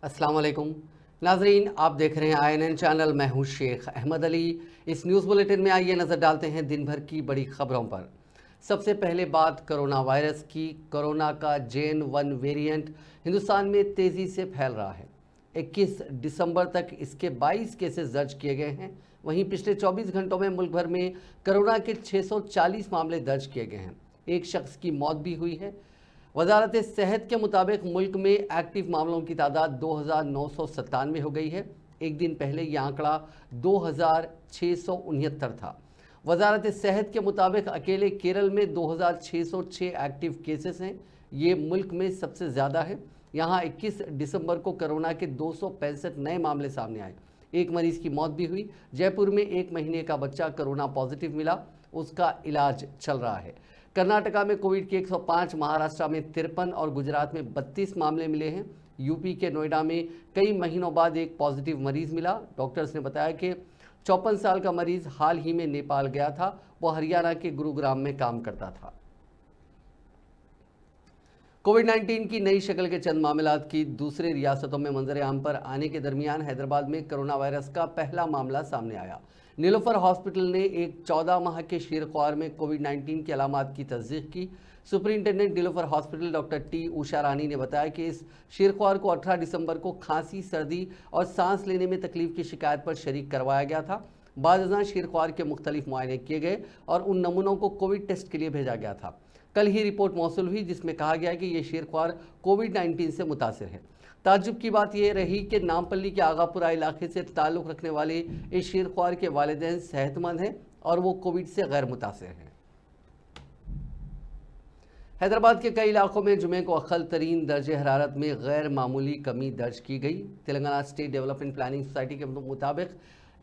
अस्सलाम वालेकुम नाजरीन, आप देख रहे हैं INN चैनल। मैं हूं शेख अहमद अली। इस न्यूज़ बुलेटिन में आइए नज़र डालते हैं दिन भर की बड़ी खबरों पर। सबसे पहले बात कोरोना वायरस की। कोरोना का JN.1 वेरिएंट हिंदुस्तान में तेज़ी से फैल रहा है। 21 दिसंबर तक इसके 22 केसेस दर्ज किए गए हैं। वहीं पिछले 24 घंटों में मुल्क भर में कोरोना के 640 मामले दर्ज किए गए हैं। एक शख्स की मौत भी हुई है। वजारत सेहत के मुताबिक मुल्क में एक्टिव मामलों की तादाद 2,997 हो गई है। एक दिन पहले यह आंकड़ा 2,669 था। वजारत सेहत के मुताबिक अकेले केरल में 2,606 एक्टिव केसेस हैं। ये मुल्क में सबसे ज़्यादा है। यहाँ 21 दिसंबर को कोरोना के 265 नए मामले सामने आए। एक मरीज की मौत भी हुई। जयपुर में 1 महीने का बच्चा कोरोना पॉजिटिव मिला, उसका इलाज चल रहा है। कर्नाटका में कोविड के 105, महाराष्ट्र में 53 और गुजरात में 32 मामले मिले हैं। यूपी के नोएडा में कई महीनों बाद एक पॉजिटिव मरीज मिला। डॉक्टर्स ने बताया कि 54 साल का मरीज हाल ही में नेपाल गया था। वो हरियाणा के गुरुग्राम में काम करता था। कोविड-19 की नई शक्ल के चंद मामलात की दूसरे रियासतों में मंजर आम पर आने के दरमियान हैदराबाद में कोरोना वायरस का पहला मामला सामने आया। नीलोफर हॉस्पिटल ने एक 14 माह के शीरख्वार में कोविड-19 की अलामात की तस्दीक की। Superintendent Niloufer hospital doctor T Usha Rani ने बताया कि इस शीरख्वार को 18 दिसंबर को खांसी, सर्दी और सांस लेने में तकलीफ की शिकायत पर शरीक करवाया गया था। बाद शीरख्वार के मुख्तलिफ मुआयने किए गए और उन नमूनों को कोविड टेस्ट के लिए भेजा गया था। कल ही रिपोर्ट मौसूल हुई जिसमें कहा गया कि ये शीरख्वार कोविड-19 से मुतासिर है। ताज्जुब की बात यह रही कि नामपल्ली के आगापुरा इलाके से ताल्लुक़ रखने वाले इस शीरख्वार के वालिदैन सेहतमंद हैं और वो कोविड से गैर मुतासिर हैं। हैदराबाद के कई इलाकों में जुमे को अक़ल तरीन दर्जे हरारत में गैर मामूली कमी दर्ज की गई। Telangana state development planning society के मुताबिक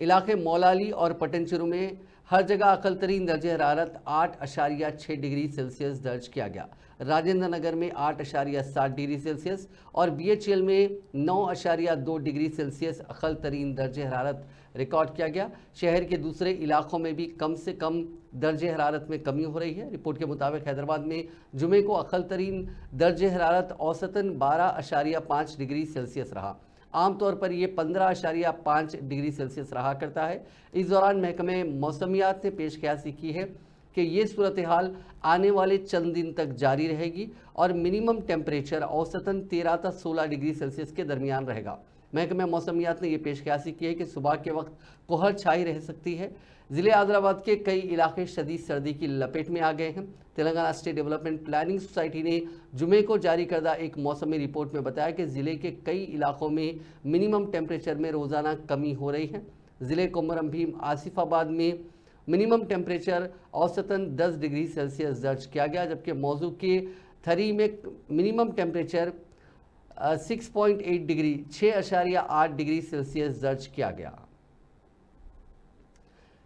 इलाके मौलाली और पटनचेरू में हर जगह अक़ल तरीन दर्जे हरारत 8.6 डिग्री सेल्सियस दर्ज किया गया। राजेंद्र नगर में 8.7 डिग्री सेल्सियस और BHL में 9.2 डिग्री सेल्सियस अक़ल तरीन दर्जे हरारत रिकॉर्ड किया गया। शहर के दूसरे इलाकों में भी कम से कम दर्जे हरारत में कमी हो रही है। रिपोर्ट के मुताबिक हैदराबाद में जुमे को अक़ल तरीन दर्जे हरारत औसतन 12.5 डिग्री सेल्सियस रहा। आमतौर पर यह 15.5 डिग्री सेल्सियस रहा करता है। इस दौरान महकमे मौसमियात ने पेशकयासी की है कि ये सूरत हाल आने वाले चंद दिन तक जारी रहेगी और मिनिमम टेम्परेचर औसतन 13 से 16 डिग्री सेल्सियस के दरमियान रहेगा। महकमे मौसमियात ने यह पेशकयासी की है कि सुबह के वक्त कोहर छाई रह सकती है। ज़िले आदिलाबाद के कई इलाके शदीद सर्दी की लपेट में आ गए हैं। Telangana state development planning society ने जुमे को जारी करदा एक मौसमी रिपोर्ट में बताया कि ज़िले के कई इलाकों में मिनिमम टेम्परेचर में रोज़ाना कमी हो रही है। ज़िले कोमरम भीम आसिफाबाद में मिनिमम टेम्परेचर औसतन 10 डिग्री सेल्सियस दर्ज किया गया, जबकि मौजू के थरी में minimum temperature 6.8 degree 6.8 degree Celsius दर्ज किया गया।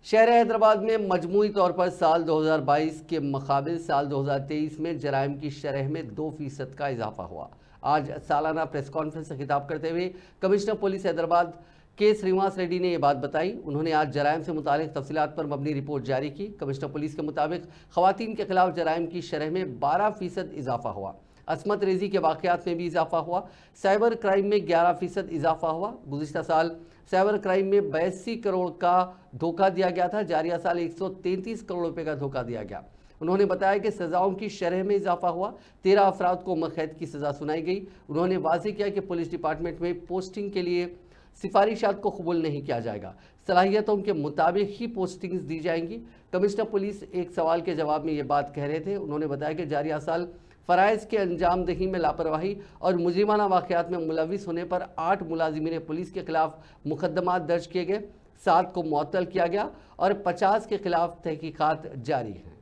शहर हैदराबाद में मजमूई तौर पर साल 2022 के मुकाबिल साल 2023 में जराइम की शरह में 2% का इजाफा हुआ। आज सालाना प्रेस कॉन्फ्रेंस से खिताब करते हुए कमिश्नर पुलिस हैदराबाद के श्रीनिवास रेड्डी ने यह बात बताई। उन्होंने आज जराइम से मुतालिक तफसीलात पर मबनी रिपोर्ट जारी की। कमिश्नर पुलिस के मुताबिक खवातीन के खिलाफ जराइम की शरह में 12% इजाफा हुआ। असमत रेजी के वाक़यात में भी इजाफा हुआ। साइबर क्राइम में 11% इजाफा हुआ। गुज़िश्ता साल साइबर क्राइम में 82 करोड़ का धोखा दिया गया था। जारिया साल 133 करोड़ रुपए का धोखा दिया गया। उन्होंने बताया कि सज़ाओं की शरह में इजाफा हुआ। 13 अफराद को उम्र कैद की सज़ा सुनाई गई। उन्होंने वाज़ेह किया कि पुलिस डिपार्टमेंट में पोस्टिंग के लिए सिफारिशात को कबूल नहीं किया जाएगा, सलाहियतों के मुताबिक ही पोस्टिंग्स दी जाएंगी। कमिश्नर पुलिस एक सवाल के जवाब में ये बात कह रहे थे। उन्होंने बताया कि जारिया साल फ़राइज़ के अंजाम दही में लापरवाही और मुजरिमाना वाक़यात में मुलविस होने पर 8 मुलाजिमीन पुलिस के खिलाफ मुकदमात दर्ज किए गए, 7 को मुअत्तल किया गया और 50 के खिलाफ तहकीकात जारी हैं।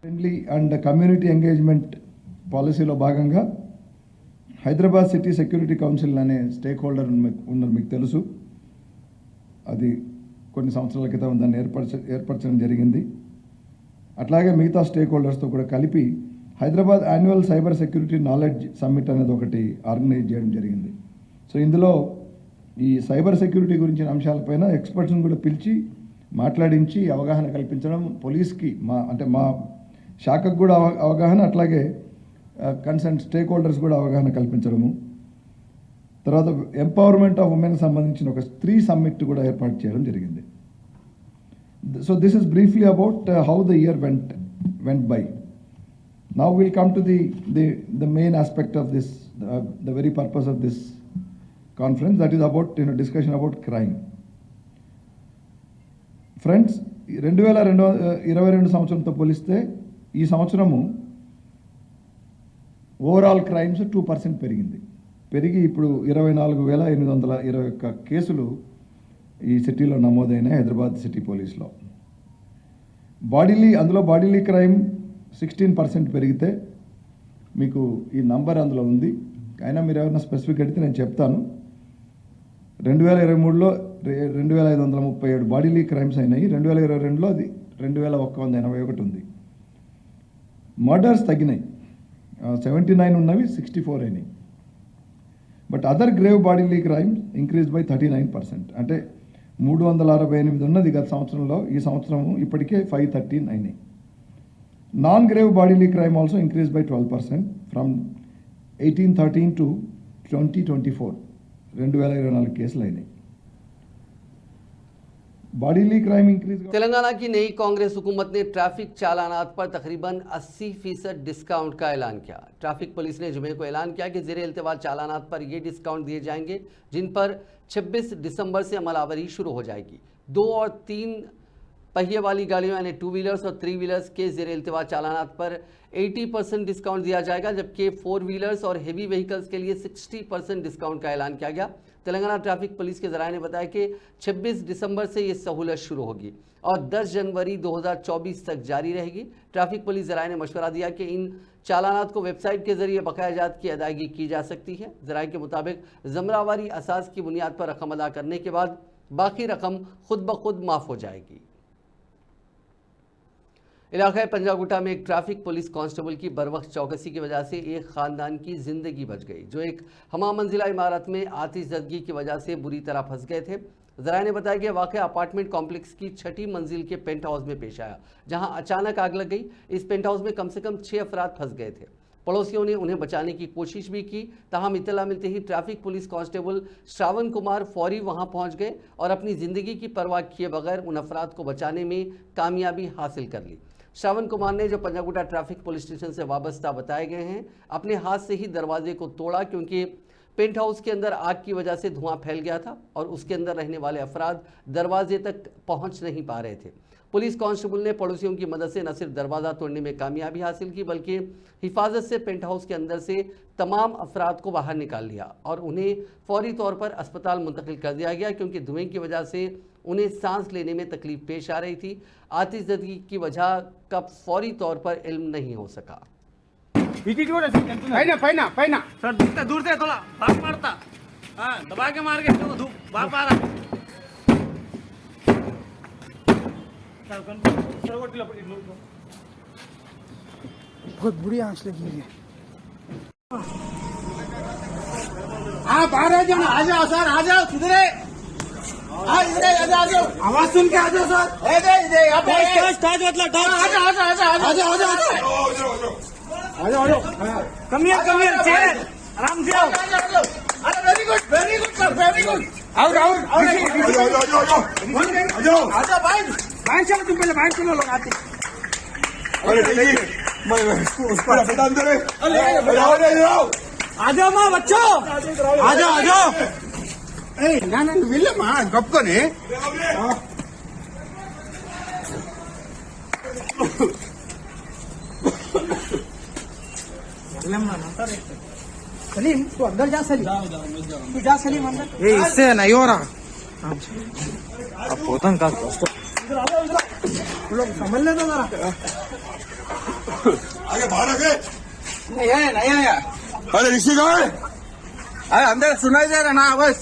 ఫ్రెండ్లీ అండ్ కమ్యూనిటీ ఎంగేజ్మెంట్ పాలసీలో భాగంగా హైదరాబాద్ సిటీ సెక్యూరిటీ కౌన్సిల్ అనే స్టేక్ హోల్డర్ ఉన్నారు, మీకు తెలుసు. అది కొన్ని సంవత్సరాల క్రితం దాన్ని ఏర్పరచడం జరిగింది. అట్లాగే మిగతా స్టేక్ హోల్డర్స్తో కూడా కలిపి Hyderabad annual cyber security knowledge summit అనేది ఒకటి ఆర్గనైజ్ చేయడం జరిగింది. సో ఇందులో ఈ సైబర్ సెక్యూరిటీ గురించిన అంశాలపైన ఎక్స్పర్ట్స్ని కూడా పిలిచి మాట్లాడించి అవగాహన కల్పించడం, పోలీస్కి మా శాఖకు కూడా అవగాహన, అట్లాగే కన్సర్న్ స్టేక్ హోల్డర్స్ కూడా అవగాహన కల్పించడము. తర్వాత ఎంపవర్మెంట్ ఆఫ్ ఉమెన్ సంబంధించిన ఒక స్త్రీ సమ్మిట్ కూడా ఏర్పాటు చేయడం జరిగింది. So this is briefly about how the year went by. Now we'll come to the main aspect of this, the very purpose of this conference, that is about discussion about crime. Friends, 2022 సంవత్సరంతో పోలిస్తే ఈ సంవత్సరము overall crimes 2% పెరిగి ఇప్పుడు 24,821 కేసులు ఈ సిటీలో నమోదైన హైదరాబాద్ సిటీ పోలీస్లో. అందులో బాడీలీ క్రైమ్ 16% పెరిగితే మీకు ఈ నంబర్ అందులో ఉంది. అయినా మీరు ఏమైనా స్పెసిఫిక్ అడిగితే నేను చెప్తాను. 2023లో 2,537 బాడీలీ క్రైమ్స్ అయినాయి. 2022లో అది 2,181 ఉంది. మర్డర్స్ తగ్గినాయి, 79 ఉన్నవి 64 అయినాయి. But other grave bodily crimes increase by 39%. అంటే 368 ఉన్నది గత సంవత్సరంలో, ఈ సంవత్సరం ఇప్పటికే 513 అయినాయి. Non-grave bodily crime also increased by 12% from 1813 to 2024. 2024 కేసులు అయినాయి. Bodily crime increase. तेलंगाना की नई कांग्रेस हुकूमत ने ट्रैफिक चालानात पर तकरीबन 80% डिस्काउंट का ऐलान किया. ट्रैफिक पुलिस ने जुमे को ऐलान किया कि ज़ेरे इल्तिवा चालानात पर ये डिस्काउंट दिए जाएंगे जिन पर 26 दिसंबर से अमलावरी शुरू हो जाएगी. 2 और 3 पहिए वाली गाड़ियों यानी 2 व्हीलर्स और 3 व्हीलर्स के ज़ेरे इल्तिवा चालानात पर 80% डिस्काउंट दिया जाएगा, जबकि 4 व्हीलर्स और हेवी व्हीकल्स के लिए 60% डिस्काउंट का ऐलान किया गया. तेलंगाना ट्रैफिक पुलिस के ज़राए ने बताया कि 26 दिसंबर से ये सहूलत शुरू होगी और 10 जनवरी 2024 तक जारी रहेगी. ट्रैफिक पुलिस ज़राए ने मशवरा दिया कि इन चालानात को वेबसाइट के जरिए बकाया जात की अदायगी की जा सकती है. ज़राए के मुताबिक ज़मरावारी असास की बुनियाद पर रकम अदा करने के बाद बाकी रकम खुद ब खुद माफ़ हो जाएगी. इलाका पंजागुटा में एक ट्रैफिक पुलिस कांस्टेबल की बरवक्त चौकसी की वजह से एक ख़ानदान की ज़िंदगी बच गई, जो एक हमा मंजिला इमारत में आतिशज़दगी की वजह से बुरी तरह फंस गए थे. ज़राए ने बताया कि वाक़या अपार्टमेंट कॉम्प्लेक्स की 6ठी मंजिल के पेंट हाउस में पेश आया, जहां अचानक आग लग गई. इस पेंट हाउस में कम से कम 6 अफराद फंस गए थे. पड़ोसियों ने उन्हें बचाने की कोशिश भी की, ताहम इत्तला मिलते ही traffic police constable Shravan Kumar फौरी वहां पहुंच गए और अपनी ज़िंदगी की परवाह किए बगैर उन अफराद को बचाने में कामयाबी हासिल कर ली. श्रावण कुमार ने, जो पंजागुटा ट्रैफिक पुलिस स्टेशन से वाबस्ता बताए गए हैं, अपने हाथ से ही दरवाजे को तोड़ा, क्योंकि पेंट हाउस के अंदर आग की वजह से धुआं फैल गया था और उसके अंदर रहने वाले अफराद दरवाजे तक पहुंच नहीं पा रहे थे. पुलिस कांस्टेबल ने पड़ोसियों की मदद से न सिर्फ दरवाज़ा तोड़ने में कामयाबी हासिल की, बल्कि हिफाजत से पेंट हाउस के अंदर से तमाम अफराद को बाहर निकाल लिया और उन्हें फौरी तौर पर अस्पताल मुंतकिल कर दिया गया, क्योंकि धुएं की वजह से उन्हें सांस लेने में तकलीफ पेश आ रही थी. आतिशज़दगी की वजह का फौरी तौर पर इल्म नहीं हो सका. सर दूर से थोड़ा बाप मारता, हाँ दबा के मार के धूप बाप आ रहा. बहुत बुरी आंच लगी है. हाँ बाहर आ जाओ, आ जाओ सर, आ जाओ सुधरे. हाँ इधर आ जाओ, आवाज सुन के आ जाओ सर. इधर टॉर्च मतलब टॉर्च. आ जाओ कम हियर चेयर आराम से आओ. अरे very good sir, very good. आओ भाई चलो, तुम पहले भाई चलो, लोग आते. अरे नहीं मैं उसको बता दे. आ जाओ माँ बच्चों, आ जाओ. ನಾನು ಇಲ್ಲಮ್ಮ ಗಪ್ಕೊನಿ. सलीम तू अंदर जा. सलीम तू जा. सलीम अंदर. इससे नहीं हो रहा. अब पोतन का लोग समझ लेना जरा. आगे बाहर आगे. नहीं आया. अरे ऋषि कहाँ है? अरे अंदर सुनाई दे रहा ना बस.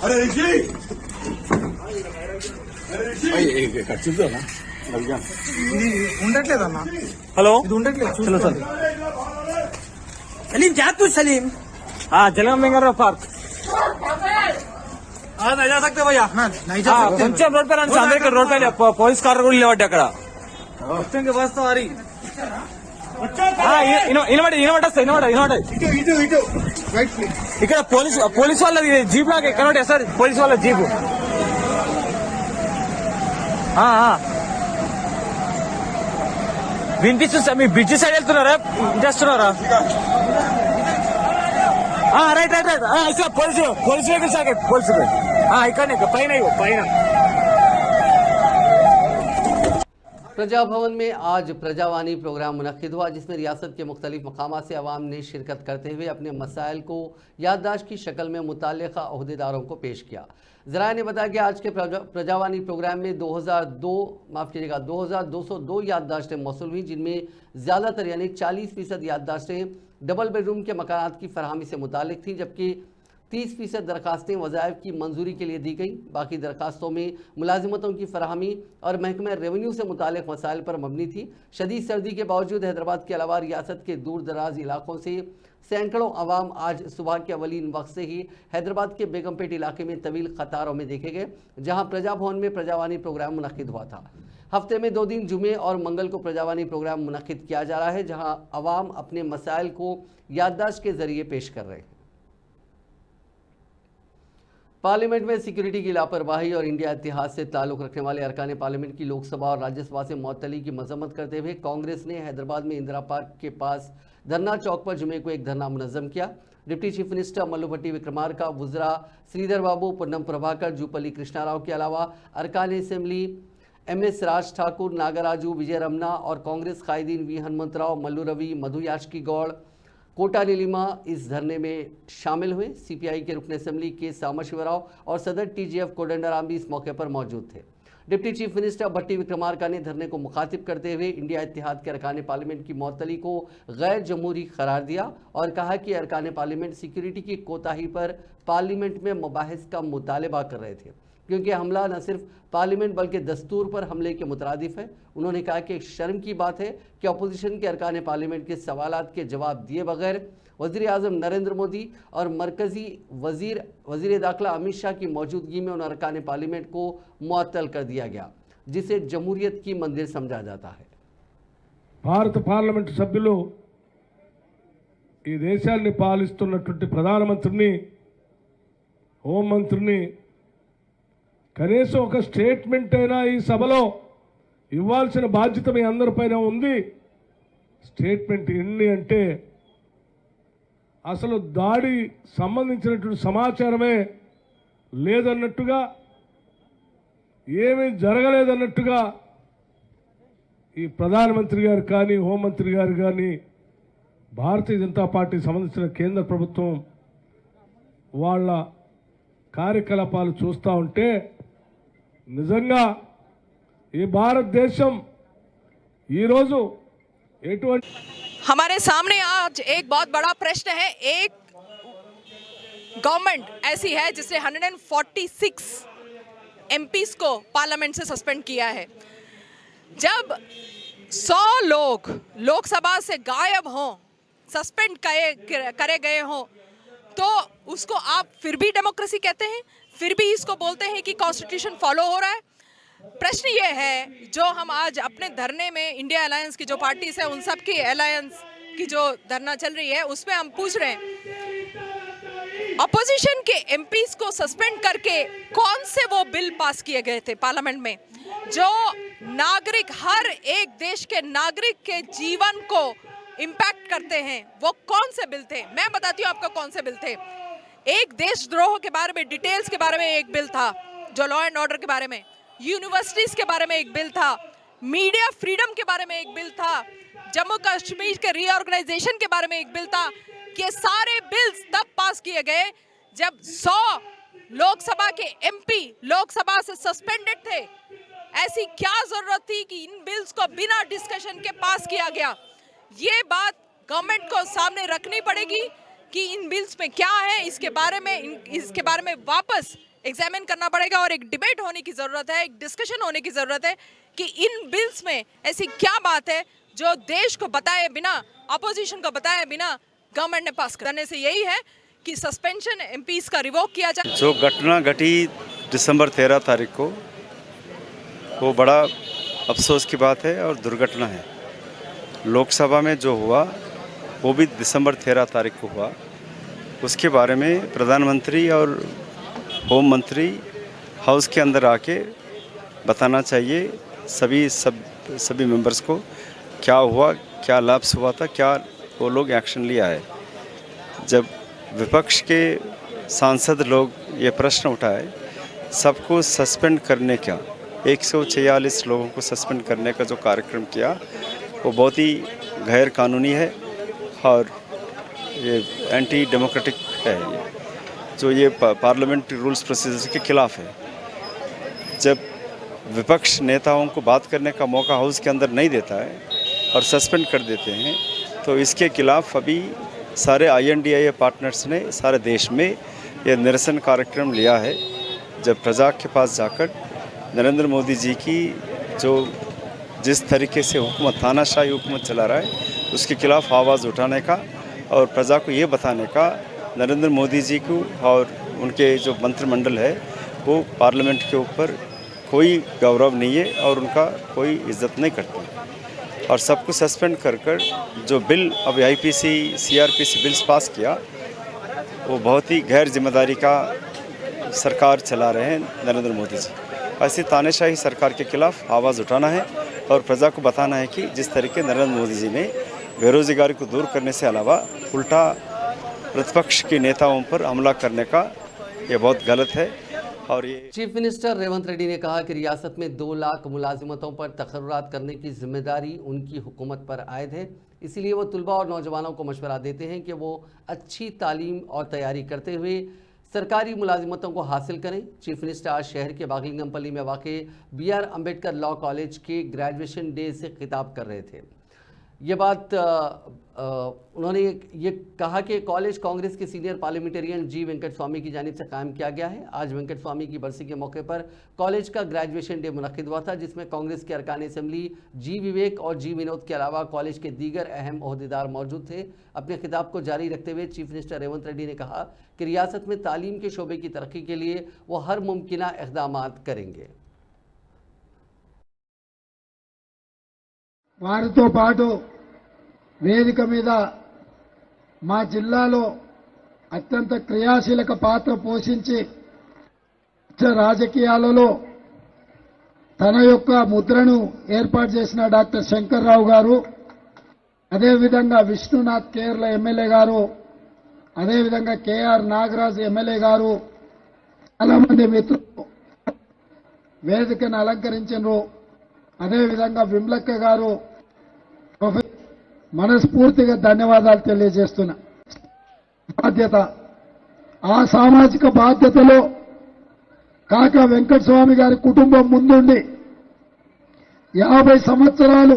अरे ऋषि ఖర్చుదా ఉండట్లేదన్నా. हेलो ఇది ఉండట్లేదు. चलो सर. सलीम जा तू. सलीम हाँ जलगाम बेंगलुरु पार्क. नहीं जा सकते भैया. नहीं जा सकते. కొంచెం రోడ్ పైన అందరికి రోడ్ పైన పోలీస్ కార్ కూడా లేవట్టు అక్కడ. వచ్చేంगे बस तो आ रही. ఇక్కడ పోలీస్ వాళ్ళ జీప్ లాగా కనబడే సార్, పోలీస్ వాళ్ళ జీపు. వినిపిస్తుంది సార్. మీ బ్రిడ్జ్ సైడ్ వెళ్తున్నారా, చేస్తున్నారా? Right right right sir. Police vehicle sir, police ఇక్కడ పైన. प्रजा भवन में आज प्रजावाणी प्रोग्राम मुनक्किद हुआ, जिसमें रियासत के मुख्तलिफ मकामात से अवाम ने शिरकत करते हुए अपने मसाइल को याददाश्त की शक्ल में मुतल्लिक़ा ओहदेदारों को पेश किया। ज़राए ने बताया कि आज के प्रजावाणी प्रोग्राम में 2202 याददाश्तें मौसूल हुई, जिनमें ज़्यादातर यानी 40% याददाश्तें डबल बेडरूम के मकानात की फरहमी से मुताल्लिक़ थी, जबकि 30% दरखास्तें वज़ाइफ की मंजूरी के लिए दी गई। बाकी दरखास्तों में मुलाजिमतों की फराहमी और महकमा रेवेन्यू से मुतालिक मसाइल पर मबनी थी। शदीद सर्दी के बावजूद हैदराबाद के अलावा रियासत के दूर दराज इलाकों से सैकड़ों अवाम आज सुबह के अवलीन वक्त से ही हैदराबाद के बेगमपेट इलाके में तवील कतारों में देखे गए, जहाँ प्रजा भवन में प्रजावाणी प्रोग्राम मुनक्किद हुआ था। हफ्ते में 2 दिन जुमे और मंगल को प्रजावाणी प्रोग्राम मुनक्किद किया जा रहा है, जहाँ अवाम अपने मसाइल को याददाश्त के जरिए पेश कर रहे हैं। पार्लियामेंट में सिक्योरिटी की लापरवाही और इंडिया इतिहाद से ताल्लुक़ रखने वाले अरकान पार्लियामेंट की लोकसभा और राज्यसभा से मुअत्तली की मजम्मत करते हुए कांग्रेस ने हैदराबाद में इंदिरा पार्क के पास धरना चौक पर जुमे को एक धरना मुनज़्ज़म किया। डिप्टी चीफ मिनिस्टर मल्लू भट्टी विक्रमार्का, वुज़रा श्रीधर बाबू, पुन्नम प्रभाकर, जूपल्ली कृष्णा राव के अलावा अरकान असेंबली MS राज ठाकुर, नागराजू, विजय रमना और कांग्रेस कायदीन वी हनुमंतराव, मल्लू रवि, मधु याचकी गौड़, कोटा नीलिमा इस धरने में शामिल हुए। CPI के रुकन असेंबली के सामशिवराव और सदर TGF कोदंडराम भी इस मौके पर मौजूद थे। डिप्टी चीफ मिनिस्टर भट्टी विक्रमार्का ने धरने को मुखातिब करते हुए इंडिया इत्तेहाद के अरकान पार्लियामेंट की मुअत्तली को गैर जमहूरी करार दिया और कहा कि अरकान पार्लियामेंट सिक्योरिटी की कोताही पर पार्लियामेंट में मुबाहिस का मुतालबा कर रहे थे, क्योंकि हमला न सिर्फ पार्लियामेंट बल्कि दस्तूर पर हमले के मुतरादिफ है। उन्होंने कहा कि एक शर्म की बात है कि अपोजिशन के अरकान पार्लियामेंट के सवालात के जवाब दिए बगैर वज़ीर आज़म नरेंद्र मोदी और मरकज़ी वज़ीर दाखिला अमित शाह की मौजूदगी में उन अरकान पार्लियामेंट को मुअत्तल कर दिया गया, जिसे जमहूरियत की मंदिर समझा जाता है। భారత పార్లమెంటు సభ్యులు ఈ దేశాన్ని పాలిస్తున్నటువంటి ప్రధానమంత్రిని, హోంమంత్రిని కనీసం ఒక స్టేట్మెంట్ అయినా ఈ సభలో ఇవ్వాల్సిన బాధ్యత మీ అందరిపైన ఉంది. స్టేట్మెంట్ ఎన్ని అంటే అసలు దాడి సంబంధించినటువంటి సమాచారమే లేదన్నట్టుగా, ఏమీ జరగలేదన్నట్టుగా ఈ ప్రధానమంత్రి గారు కానీ, హోంమంత్రి గారు కానీ, భారతీయ జనతా పార్టీ సంబంధించిన కేంద్ర ప్రభుత్వం వాళ్ళ కార్యకలాపాలు చూస్తూ ఉంటే నిజంగా ఈ భారతదేశం ఈరోజు ఎటువంటి हमारे सामने आज एक बहुत बड़ा प्रश्न है। एक गवर्नमेंट ऐसी है जिसने 146 MPs को पार्लियामेंट से सस्पेंड किया है। जब 100 लोग लोकसभा से गायब हों, सस्पेंड करे गए हों, तो उसको आप फिर भी डेमोक्रेसी कहते हैं, फिर भी इसको बोलते हैं कि कॉन्स्टिट्यूशन फॉलो हो रहा है। प्रश्न ये है, जो हम आज अपने धरने में इंडिया अलायंस की जो पार्टीज है, उन सब की अलायंस की जो धरना चल रही है, उसमें हम पूछ रहे हैं अपोजिशन के MPs को सस्पेंड करके कौन से वो बिल पास किए गए थे पार्लियामेंट में, जो नागरिक, हर एक देश के नागरिक के जीवन को इम्पैक्ट करते हैं, वो कौन से बिल थे? मैं बताती हूँ आपको कौन से बिल थे। एक देशद्रोह के बारे में, डिटेल्स के बारे में एक बिल था, जो लॉ एंड ऑर्डर के बारे में, यूनिवर्सिटीज के बारे में एक बिल था, मीडिया फ्रीडम के बारे में एक बिल था, जम्मू कश्मीर के रीऑर्गेनाइजेशन के बारे में एक बिल था। ये सारे बिल्स तब पास किए गए जब 100 लोकसभा के MP लोकसभा से सस्पेंडेड थे। ऐसी क्या जरूरत थी कि इन बिल्स को बिना डिस्कशन के पास किया गया? ये बात गवर्नमेंट को सामने रखनी पड़ेगी कि इन बिल्स में क्या है, इसके बारे में वापस एग्जामिन करना पड़ेगा और एक डिबेट होने की ज़रूरत है, एक डिस्कशन होने की ज़रूरत है कि इन बिल्स में ऐसी क्या बात है जो देश को बताए बिना, अपोजिशन को बताए बिना गवर्नमेंट ने पास करने से यही है कि सस्पेंशन MPs का रिवोक किया जाए। जो घटना घटी दिसंबर 13 तारीख को, वो बड़ा अफसोस की बात है और दुर्घटना है। लोकसभा में जो हुआ वो भी दिसंबर 13 तारीख को हुआ। उसके बारे में प्रधानमंत्री और होम मंत्री हाउस के अंदर आके बताना चाहिए सभी मेंबर्स को क्या हुआ, क्या लाप्स हुआ था, क्या वो लोग एक्शन लिया है। जब विपक्ष के सांसद लोग ये प्रश्न उठाए सबको सस्पेंड करने का, 146 लोगों को सस्पेंड करने का जो कार्यक्रम किया वो बहुत ही गैर कानूनी है और ये एंटी डेमोक्रेटिक है, जो ये पार्लियामेंट्री रूल्स प्रोसीजर्स के खिलाफ है। जब विपक्ष नेताओं को बात करने का मौका हाउस के अंदर नहीं देता है और सस्पेंड कर देते हैं, तो इसके खिलाफ अभी सारे INDIA पार्टनर्स ने सारे देश में ये निरसन कार्यक्रम लिया है। जब प्रजा के पास जाकर नरेंद्र मोदी जी की जो जिस तरीके से हुकूमत, तानाशाही हुकूमत चला रहा है, उसके खिलाफ आवाज़ उठाने का और प्रजा को ये बताने का नरेंद्र मोदी जी को और उनके जो मंत्रिमंडल है वो पार्लियामेंट के ऊपर कोई गौरव नहीं है और उनका कोई इज्जत नहीं करते और सबको सस्पेंड कर जो बिल अभी IPC CRPC बिल्स पास किया वो बहुत ही गैर जिम्मेदारी का सरकार चला रहे हैं नरेंद्र मोदी जी। ऐसी तानाशाही सरकार के खिलाफ आवाज़ उठाना है और प्रजा को बताना है कि जिस तरीके नरेंद्र मोदी जी ने बेरोजगारी को दूर करने से अलावा उल्टा प्रतिपक्ष के नेताओं पर हमला करने का ये बहुत गलत है। और ये चीफ मिनिस्टर रेवंत रेड्डी ने कहा कि रियासत में 2 लाख मुलाजिमतों पर तकर्रुरात करने की जिम्मेदारी उनकी हुकूमत पर आयद है। इसीलिए वो तलबा और नौजवानों को मशवरा देते हैं कि वो अच्छी तालीम और तैयारी करते हुए सरकारी मुलाजिमतों को हासिल करें। चीफ मिनिस्टर आज शहर के बागलिंगमपल्ली में वाक़े BR अम्बेडकर लॉ कॉलेज के ग्रेजुएशन डे से खिताब कर रहे थे। ये बात उन्होंने ये कहा कि कॉलेज कांग्रेस के सीनियर पार्लियामेंटेरियन जी वेंकट स्वामी की जानिब से कायम किया गया है। आज वेंकट स्वामी की बरसी के मौके पर कॉलेज का ग्रेजुएशन डे मुनक्किद हुआ था, जिसमें कांग्रेस के अरकान असेंबली जी विवेक और जी विनोद के अलावा कॉलेज के दीगर अहम ओहदेदार मौजूद थे। अपने खिताब को जारी रखते हुए चीफ मिनिस्टर रेवंत रेड्डी ने कहा कि रियासत में तालीम के शोबे की तरक्की के लिए वो हर मुमकिना इक़दामात करेंगे। వారితో పాటు వేదిక మీద మా జిల్లాలో అత్యంత క్రియాశీలక పాత్ర పోషించి రాజకీయాలలో తన యొక్క ముద్రను ఏర్పాటు చేసిన డాక్టర్ శంకర్రావు గారు, అదేవిధంగా విష్ణునాథ్ కేరళ ఎమ్మెల్యే గారు, అదేవిధంగా KR నాగరాజ్ ఎమ్మెల్యే గారు, చాలా మంది మిత్రులు వేదికను అలంకరించారు. అదేవిధంగా విమలక్క గారు, మనస్ఫూర్తిగా ధన్యవాదాలు తెలియజేస్తున్నా. బాధ్యత, ఆ సామాజిక బాధ్యతలో కాకా వెంకటస్వామి గారి కుటుంబం ముందుండి 50 సంవత్సరాలు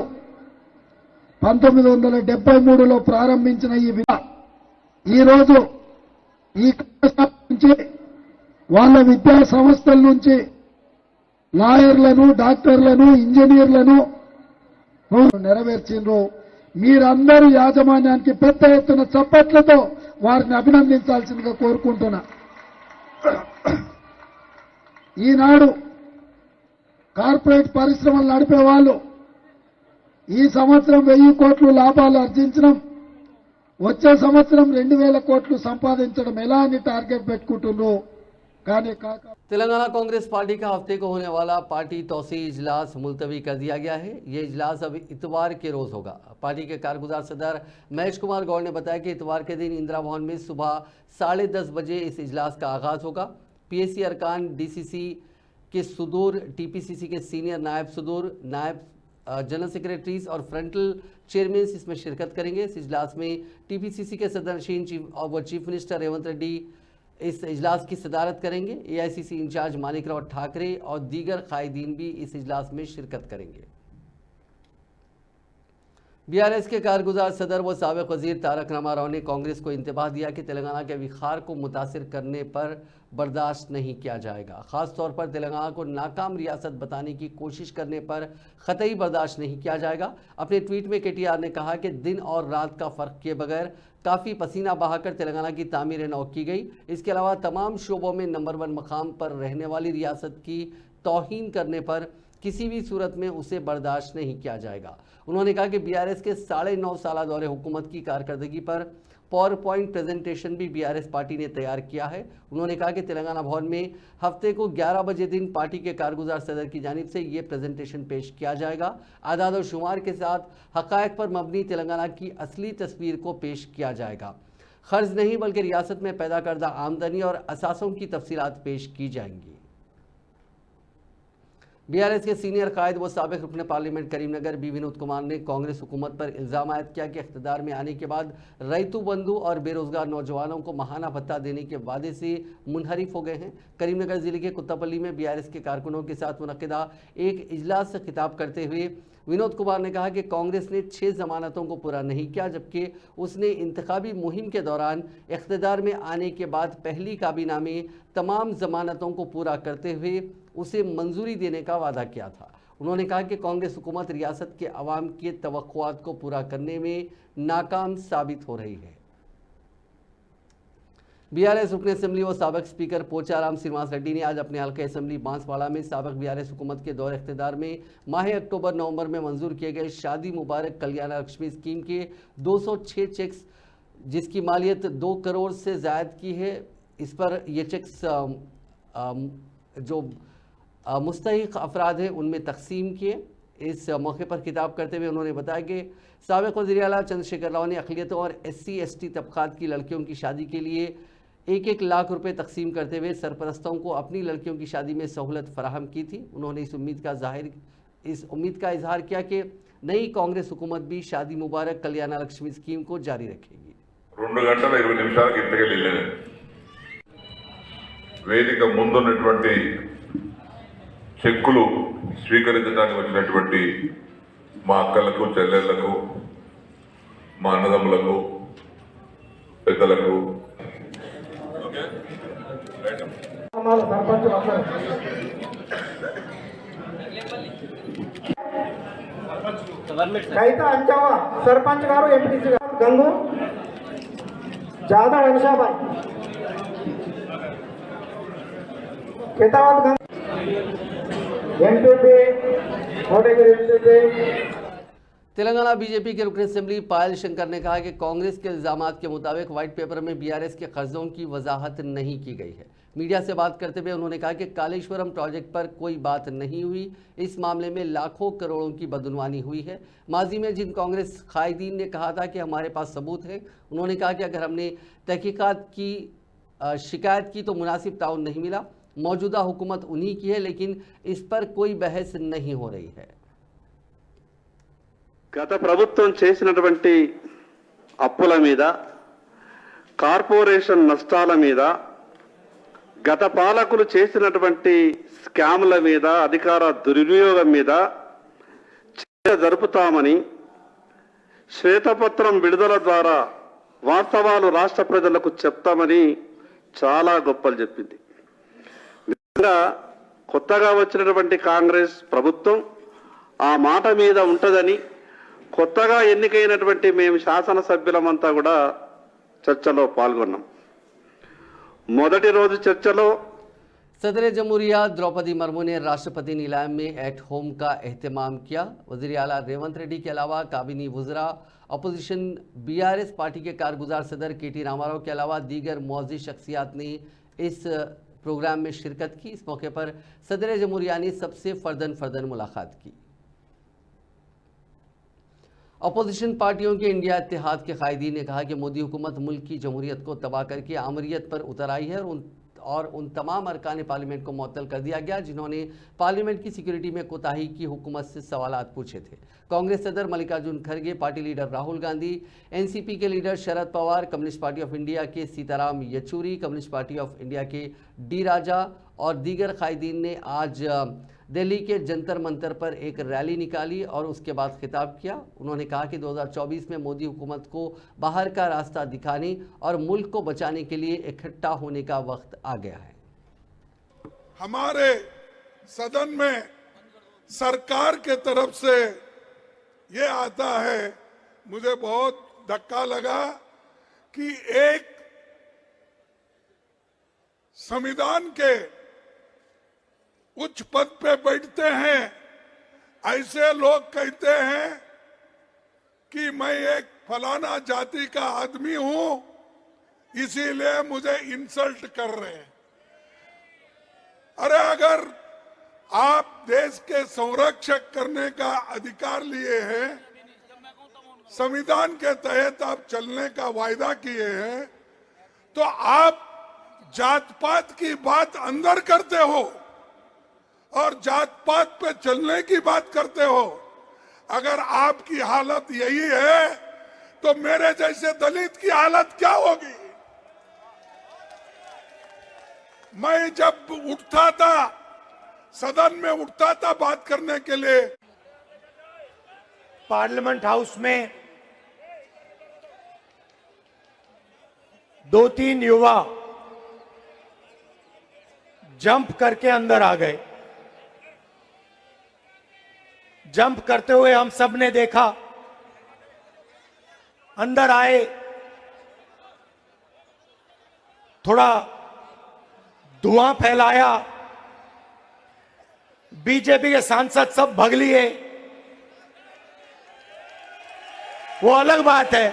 1973లో ప్రారంభించిన ఈ ఈరోజు ఈ కళాశాల నుంచి వాళ్ళ విద్యా సంస్థల నుంచి లాయర్లను, డాక్టర్లను, ఇంజనీర్లను నెరవేర్చిండ్రు. మీరందరూ యాజమాన్యానికి పెద్ద ఎత్తున చప్పట్లతో వారిని అభినందించాల్సిందిగా కోరుకుంటున్నా. ఈనాడు కార్పొరేట్ పరిశ్రమలు నడిపే వాళ్ళు ఈ సంవత్సరం 1000 కోట్లు లాభాలు ఆర్జించడం, వచ్చే సంవత్సరం 2000 కోట్లు సంపాదించడం ఎలా అని టార్గెట్ పెట్టుకుంటున్నారు. तेलंगाना कांग्रेस पार्टी का हफ्ते को होने वाला पार्टी तौसी इजलास मुलतवी कर दिया गया है। ये इजलास अब इतवार के रोज होगा। पार्टी के कारगुजार सदर महेश कुमार गौड़ ने बताया कि इतवार के दिन इंदिरा भवन में सुबह 10:30 बजे इस इजलास का आगाज होगा। PAC अरकान, DCC के सुदूर, TPCC के सीनियर नायब सुदूर, नायब जनरल सेक्रेटरीज और फ्रंटल चेयरमैन इसमें शिरकत करेंगे। इस इजलास में TPCC के सदरनशीन चीफ मिनिस्टर रेवंत रेड्डी इस इजलास की सदारत करेंगे। AICC इंचार्ज मानिकराव ठाकरे और दीगर कायदीन भी इस इजलास में शिरकत करेंगे। BRS के कारगुजार सदर व साबिक वजीर तारक रामाराव ने कांग्रेस को इंतबाह दिया कि तेलंगाना के विखार को मुतासिर करने पर बर्दाश्त नहीं किया जाएगा। ख़ास तौर पर तेलंगाना को नाकाम रियासत बताने की कोशिश करने पर क़तई बर्दाश्त नहीं किया जाएगा। अपने ट्वीट में KTR ने कहा कि दिन और रात का फ़र्क किए बगैर काफ़ी पसीना बहाकर तेलंगाना की तामीर नौ की गई। इसके अलावा तमाम शोबों में नंबर 1 मकाम पर रहने वाली रियासत की तौहीन करने पर किसी भी सूरत में उसे बर्दाश्त नहीं किया जाएगा। उन्होंने कहा कि बीआरएस के 9.5 साल दौरे हुकूमत की कारकर्दगी पर पावर पॉइंट प्रेजेंटेशन भी बीआरएस पार्टी ने तैयार किया है। उन्होंने कहा कि तेलंगाना भवन में हफ्ते को 11 बजे दिन पार्टी के कारगुजार सदर की जानिब से ये प्रेजेंटेशन पेश किया जाएगा। आदाद और शुमार के साथ हकायक पर मबनी तेलंगाना की असली तस्वीर को पेश किया जाएगा। खर्च नहीं बल्कि रियासत में पैदा करदा आमदनी और असासों की तफसीलात पेश की जाएंगी। बीआरएस के सीनियर कायद व साबिक रुकन पार्लियामेंट करीमनगर बी विनोद कुमार ने कांग्रेस हुकूमत पर इल्ज़ाम आयद किया कि इख्तिदार में आने के बाद रैतु बंधु और बेरोजगार नौजवानों को माहाना भत्ता देने के वादे से मुनहरिफ हो गए हैं। करीमनगर जिले के कुत्तापल्ली में बीआरएस के कारकुनों के साथ मुनक्किदा एक इजलास से खिताब करते हुए विनोद कुमार ने कहा कि कांग्रेस ने 6 जमानतों को पूरा नहीं किया, जबकि उसने इंतखाबी मुहिम के दौरान इख्तिदार में आने के बाद पहली काबीना में तमाम जमानतों को पूरा करते हुए उसे मंजूरी देने का वादा किया था। उन्होंने कहा कि कांग्रेस हुकूमत रियासत के अवाम के तवक्कुआत को पूरा करने में नाकाम साबित हो रही है। बीआरएस रुकन असम्बली व साबिक स्पीकर पोचाराम श्रीनिवास रेड्डी ने आज अपने हल्के असम्बली बांसवाड़ा में साबिक बीआरएस हुकूमत के दौर इख्तिदार में माह अक्टूबर-नवंबर में मंजूर किए गए शादी मुबारक कल्याण लक्ष्मी स्कीम के 206 चेक्स, जिसकी मालियत 2 करोड़ से ज़ायद की है, इस पर ये चेक्स जो मुस्तहिक अफराद हैं उनमें तकसीम किए। इस मौके पर खिताब करते हुए उन्होंने बताया कि साबिक वज़ीर आला चंद्रशेखर राव ने अक़लियतों और SC/ST तबक़ात की लड़कियों की शादी के लिए 1-1 लाख रुपए तकसीम करते हुए सरपरस्तों को अपनी लड़कियों की शादी में सहूलत फराहम की थी। उन्होंने इस उम्मीद का इजहार किया कि नई कांग्रेस हुकूमत भी शादी मुबारक कल्याण लक्ष्मी स्कीम को जारी रखेगी। 2 గంటల 20 నిమిషాలకు ఇంతకెళ్ళలేదు వేదిక ముందున్నటువంటి చెక్కులు స్వీకరించడానికి వచ్చినటువంటి మా అక్కలకు చెల్లెళ్లకు మా అన్నదమ్ములకు పెద్దలకు కైతా అంచావా సర్పంచ్ గారు ఎంపీటీసీ గారు Gangu Jadhav Anishabai Ketavath Gangu MPP Kotagiri MPP. Telangana BJP के रुकन असेंबली पायल शंकर ने कहा कि कांग्रेस के इल्जामात के मुताबिक व्हाइट पेपर में बीआरएस के कर्जों की वजाहत नहीं की गई है। मीडिया से बात करते हुए उन्होंने कहा कि कालेश्वरम प्रोजेक्ट पर कोई बात नहीं हुई, इस मामले में लाखों करोड़ों की बदनुमानी हुई है। माजी में जिन कांग्रेस कायदीन ने कहा था कि हमारे पास सबूत है, उन्होंने कहा कि अगर हमने तहकीकात की शिकायत की तो मुनासिब ताउन नहीं मिला। मौजूदा हुकूमत उन्हीं की है, लेकिन इस पर कोई बहस नहीं हो रही है। గత ప్రభుత్వం చేసినటువంటి అప్పుల మీద, కార్పొరేషన్ నష్టాల మీద, గత పాలకులు చేసినటువంటి స్కామ్ల మీద, అధికార దుర్వినియోగం మీద చర్చ జరుపుతామని శ్వేతపత్రం విడుదల ద్వారా వాస్తవాలు రాష్ట్ర ప్రజలకు చెప్తామని చాలా గొప్పలు చెప్పింది। నిజంగా కొత్తగా వచ్చినటువంటి కాంగ్రెస్ ప్రభుత్వం ఆ మాట మీద ఉంటదని కొత్తగా ఎన్నికైనటువంటి మేము శాసనసభ్యులమంతా కూడా చర్చలో పాల్గొన్నాం। మొదటి రోజు చర్చలో सदर जमहूरिया द्रौपदी मुर्मू ने राष्ट्रपति नीलाम में एट होम का एहतमाम किया। वज़ीर आला रेवंत रेड्डी के अलावा काबिनी वज़रा, अपोजिशन बीआरएस पार्टी के कारगुजार सदर KT रामाराव के अलावा दीगर मुअज़्ज़िज़ शख्सियात ने इस प्रोग्राम में शिरकत की। इस मौके पर सदर जमहूरिया ने सबसे फ़र्दन मुलाकात की। अपोजिशन पार्टियों के इंडिया इत्तेहाद के कायदीन ने कहा कि मोदी हुकूमत मुल्क की जमहूरियत को तबाह करके आमरीत पर उतर आई है और उन तमाम अरकान पार्लियामेंट को मुअत्तल कर दिया गया जिन्होंने पार्लियामेंट की सिक्योरिटी में कोताही की हुकूमत से सवालात पूछे थे। कांग्रेस सदर मल्लिकार्जुन खड़गे, party leader Rahul Gandhi, NCP के leader Sharad Pawar, Communist Party of India के Sitaram Yechury, Communist Party of India के डी राजा और दीगर कायदीन ने आज दिल्ली के जंतर मंतर पर एक रैली निकाली और उसके बाद खिताब किया। उन्होंने कहा कि 2024 में मोदी हुकूमत को बाहर का रास्ता दिखाने और मुल्क को बचाने के लिए इकट्ठा होने का वक्त आ गया है। हमारे सदन में सरकार के तरफ से ये आता है, मुझे बहुत धक्का लगा कि एक संविधान के उच्च पद पे बैठते हैं ऐसे लोग कहते हैं कि मैं एक फलाना जाति का आदमी हूं, इसीलिए मुझे इंसल्ट कर रहे हैं। अरे अगर आप देश के संरक्षक करने का अधिकार लिए हैं, संविधान के तहत आप चलने का वायदा किए हैं, तो आप जात पात की बात अंदर करते हो और जात पात पे चलने की बात करते हो। अगर आपकी हालत यही है तो मेरे जैसे दलित की हालत क्या होगी? मैं जब उठता था, सदन में उठता था बात करने के लिए, पार्लियामेंट हाउस में 2-3 युवा जंप करके अंदर आ गए। जंप करते हुए हम सब ने देखा। अंदर आए, थोड़ा धुआं फैलाया, बीजेपी के सांसद सब भाग लिए। वो अलग बात है।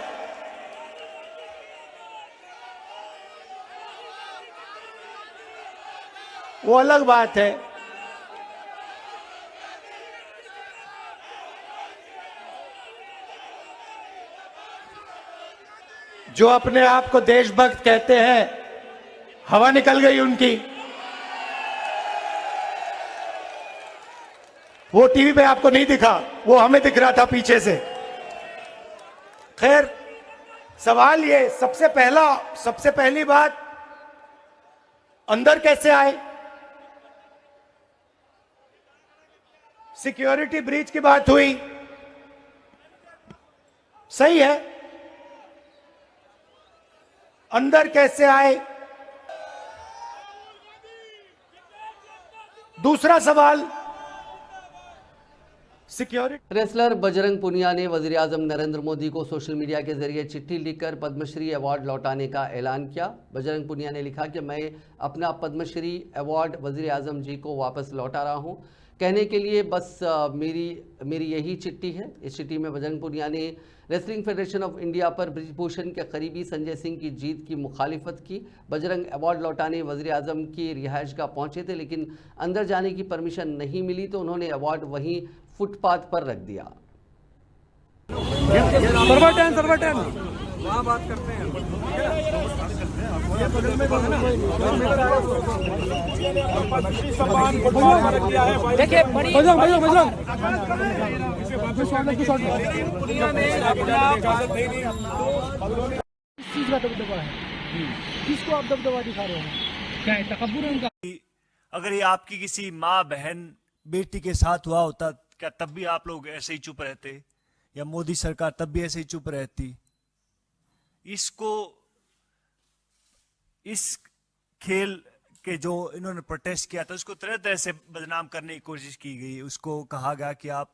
वो अलग बात है। जो अपने आप को देशभक्त कहते हैं, हवा निकल गई उनकी। वो टीवी पे आपको नहीं दिखा, वो हमें दिख रहा था पीछे से। खैर, सवाल ये, सबसे पहली बात, अंदर कैसे आए? सिक्योरिटी ब्रीच की बात हुई, सही है। अंदर कैसे आए? दूसरा सवाल, सिक्योरिटी। रेसलर बजरंग पुनिया ने वजीर आजम नरेंद्र मोदी को सोशल मीडिया के जरिए चिट्ठी लिखकर पद्मश्री अवार्ड लौटाने का ऐलान किया। बजरंग पुनिया ने लिखा कि मैं अपना पद्मश्री अवार्ड वजीर आजम जी को वापस लौटा रहा हूं। कहने के लिए बस मेरी यही चिट्ठी है। इस चिट्ठी में बजरंग पुनिया ने रेसलिंग फेडरेशन ऑफ इंडिया पर बृजभूषण के करीबी संजय सिंह की जीत की मुखालिफत की। बजरंग अवार्ड लौटाने वज़ीर आज़म की रिहाइशगाह पहुंचे थे, लेकिन अंदर जाने की परमिशन नहीं मिली तो उन्होंने अवार्ड वहीं फुटपाथ पर रख दिया। वहाँ बात करते हैं। देखिए, किसको आप दबदबा दिखा रहे हो? क्या है तकब्बुर है उनका? अगर ये आपकी किसी माँ बहन बेटी के साथ हुआ होता, क्या तब भी आप लोग ऐसे ही चुप रहते, या मोदी सरकार तब भी ऐसे ही चुप रहती? इस खेल के जो इन्होंने प्रोटेस्ट किया था उसको तरह तरह से बदनाम करने की कोशिश की गई। उसको कहा गया कि आप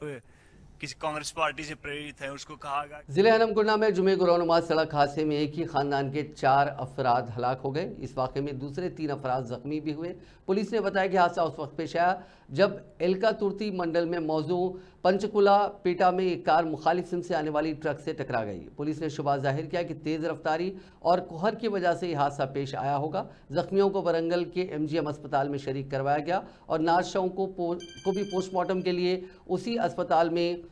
किसी कांग्रेस पार्टी से प्रेरित हैं, उसको कहा गया। जिले हनमकुंडा में जुमे को रौनुमा सड़क हादसे में एक ही खानदान के 4 अफराद हलाक हो गए। इस वाक़े में दूसरे 3 अफराद जख्मी भी हुए। पुलिस ने बताया कि हादसा उस वक्त पेश आया जब एलका तुर्ती मंडल में मौजू पंचकुला पेटा में एक कार मुखालिफ सिम से आने वाली ट्रक से टकरा गई। पुलिस ने शुबा जाहिर किया कि तेज़ रफ्तारी और कोहर की वजह से यह हादसा पेश आया होगा। जख्मियों को वरंगल के MGM अस्पताल में शरीक करवाया गया और नाज़शों को भी पोस्टमार्टम के लिए उसी अस्पताल में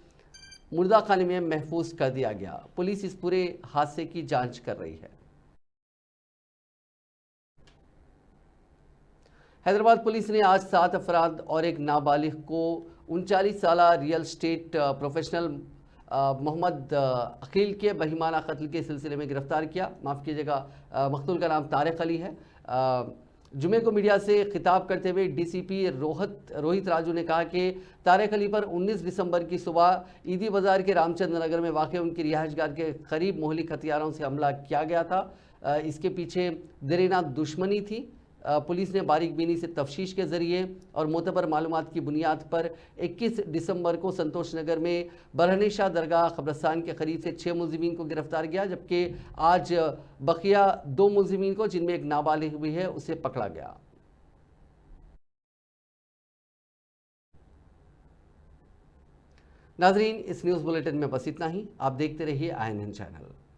मुर्दा खाने में महफूज कर दिया गया। पुलिस इस पूरे हादसे की जांच कर रही है। हैदराबाद पुलिस ने आज 7 अफराद और एक नाबालिग को 39 साल real estate professional Mohammed Akeel के बहिमाना कत्ल के सिलसिले में गिरफ्तार किया। माफ़ कीजिएगा, मकतूल का नाम तारिक अली है। जुमे को मीडिया से खिताब करते हुए DCP रोहित राजू ने कहा कि तारिक अली पर 19 दिसंबर की सुबह ईदी बाज़ार के रामचंद्र नगर में वाक़ उनकी रिहाइशगाह के करीब मोहलिक हथियारों से हमला किया गया था। इसके पीछे देरीना दुश्मनी थी। पुलिस ने बारीक बीनी से तफ्तीश के जरिए और मोतबर मालूमात की बुनियाद पर 21 दिसंबर को संतोष नगर में बरहने शाह दरगाह कब्रस्तान के करीब से 6 मुलजिमीन को गिरफ्तार किया, जबकि आज बकिया 2 मुलजिमीन को, जिनमें एक नाबालिग भी है, उसे पकड़ा गया। नाजरीन, इस न्यूज़ बुलेटिन में बस इतना ही। आप देखते रहिए INN चैनल।